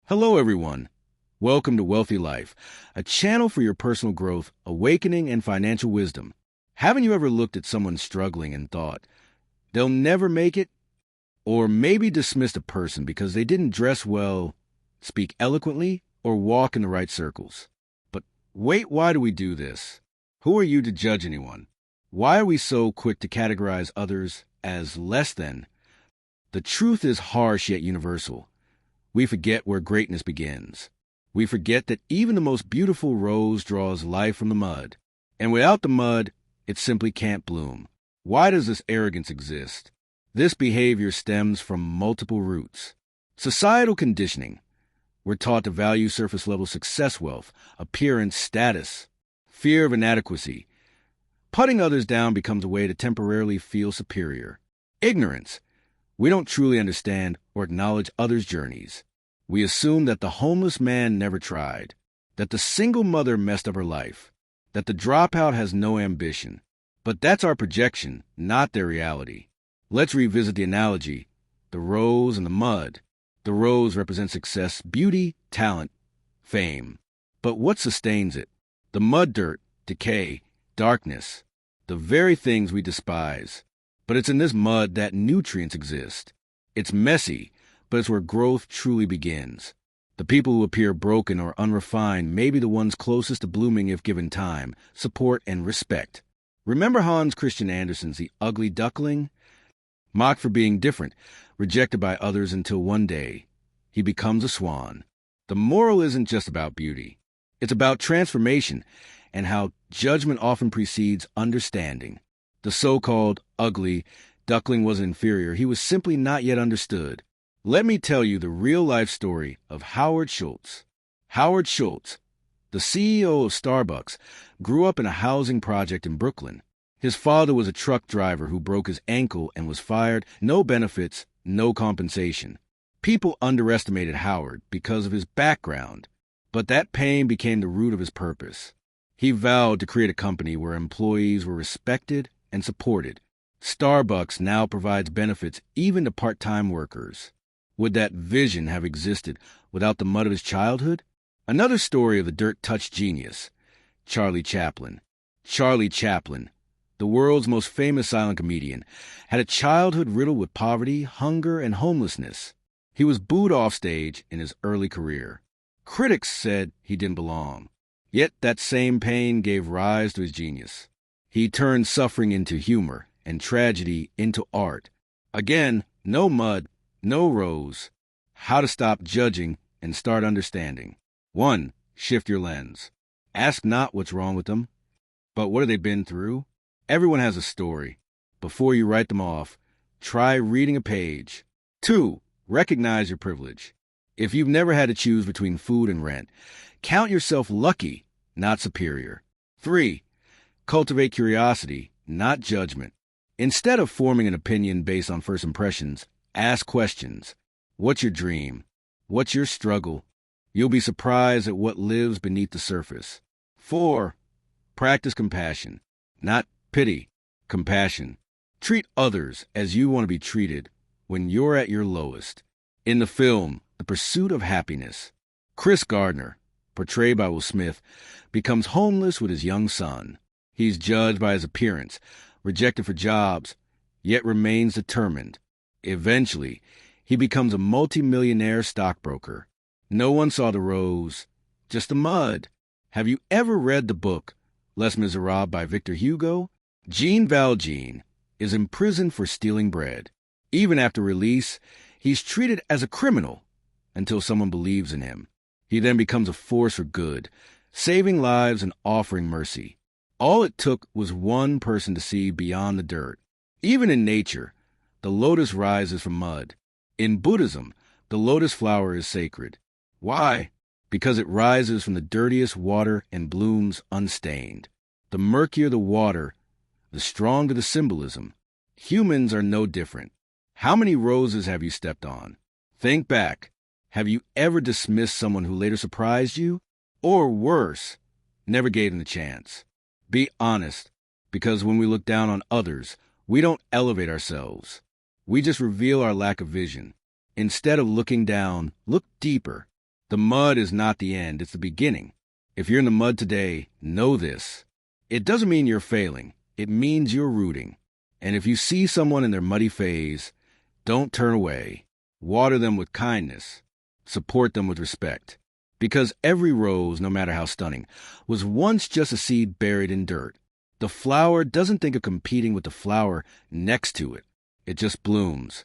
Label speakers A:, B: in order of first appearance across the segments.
A: Hello, everyone. Welcome to Wealthy Life, a channel for your personal growth, awakening, and financial wisdom. Haven't you ever looked at someone struggling and thought, they'll never make it? Or maybe dismissed a person because they didn't dress well, speak eloquently, or walk in the right circles? But wait, why do we do this? Who are you to judge anyone? Why are we so quick to categorize others as less than? The truth is harsh yet universal. We forget where greatness begins. We forget that even the most beautiful rose draws life from the mud. And without the mud, it simply can't bloom. Why does this arrogance exist? This behavior stems from multiple roots. Societal conditioning. We're taught to value surface-level success, wealth, appearance, status, fear of inadequacy. Putting others down becomes a way to temporarily feel superior. Ignorance. We don't truly understand or acknowledge others' journeys. We assume that the homeless man never tried, that the single mother messed up her life, that the dropout has no ambition. But that's our projection, not their reality. Let's revisit the analogy, the rose and the mud. The rose represents success, beauty, talent, fame. But what sustains it? The mud dirt, decay, darkness, the very things we despise. But it's in this mud that nutrients exist. It's messy, but it's where growth truly begins. The people who appear broken or unrefined may be the ones closest to blooming if given time, support, and respect. Remember Hans Christian Andersen's The Ugly Duckling? Mocked for being different, rejected by others until one day, he becomes a swan. The moral isn't just about beauty. It's about transformation and how judgment often precedes understanding. The so-called ugly duckling was inferior. He was simply not yet understood. Let me tell you the real-life story of Howard Schultz. Howard Schultz, the CEO of Starbucks, grew up in a housing project in Brooklyn. His father was a truck driver who broke his ankle and was fired. No benefits, no compensation. People underestimated Howard because of his background, but that pain became the root of his purpose. He vowed to create a company where employees were respected and supported. Starbucks now provides benefits even to part-time workers. Would that vision have existed without the mud of his childhood? Another story of the dirt-touched genius, Charlie Chaplin. Charlie Chaplin, the world's most famous silent comedian, had a childhood riddled with poverty, hunger, and homelessness. He was booed off stage in his early career. Critics said he didn't belong. Yet that same pain gave rise to his genius. He turned suffering into humor and tragedy into art. Again, no mud, no rose. How to stop judging and start understanding. 1. Shift your lens. Ask not what's wrong with them, but what have they been through? Everyone has a story. Before you write them off, try reading a page. 2. Recognize your privilege. If you've never had to choose between food and rent, count yourself lucky, not superior. 3. Cultivate curiosity, not judgment. Instead of forming an opinion based on first impressions, ask questions. What's your dream? What's your struggle? You'll be surprised at what lives beneath the surface. 4. Practice compassion, not pity, compassion. Treat others as you want to be treated when you're at your lowest. In the film, The Pursuit of Happiness, Chris Gardner, portrayed by Will Smith, becomes homeless with his young son. He's judged by his appearance, rejected for jobs, yet remains determined. Eventually, he becomes a multimillionaire stockbroker. No one saw the rose, just the mud. Have you ever read the book Les Miserables by Victor Hugo? Jean Valjean is imprisoned for stealing bread. Even after release, he's treated as a criminal until someone believes in him. He then becomes a force for good, saving lives and offering mercy. All it took was one person to see beyond the dirt. Even in nature, the lotus rises from mud. In Buddhism, the lotus flower is sacred. Why? Because it rises from the dirtiest water and blooms unstained. The murkier the water, the stronger the symbolism. Humans are no different. How many roses have you stepped on? Think back. Have you ever dismissed someone who later surprised you? Or worse, never gave them the chance? Be honest, because when we look down on others, we don't elevate ourselves. We just reveal our lack of vision. Instead of looking down, look deeper. The mud is not the end, it's the beginning. If you're in the mud today, know this. It doesn't mean you're failing. It means you're rooting. And if you see someone in their muddy phase, don't turn away. Water them with kindness. Support them with respect. Because every rose, no matter how stunning, was once just a seed buried in dirt. The flower doesn't think of competing with the flower next to it. It just blooms.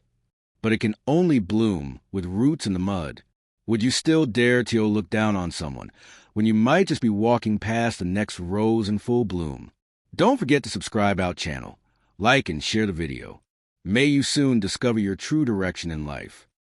A: But it can only bloom with roots in the mud. Would you still dare to look down on someone when you might just be walking past the next rose in full bloom? Don't forget to subscribe our channel, like and share the video. May you soon discover your true direction in life.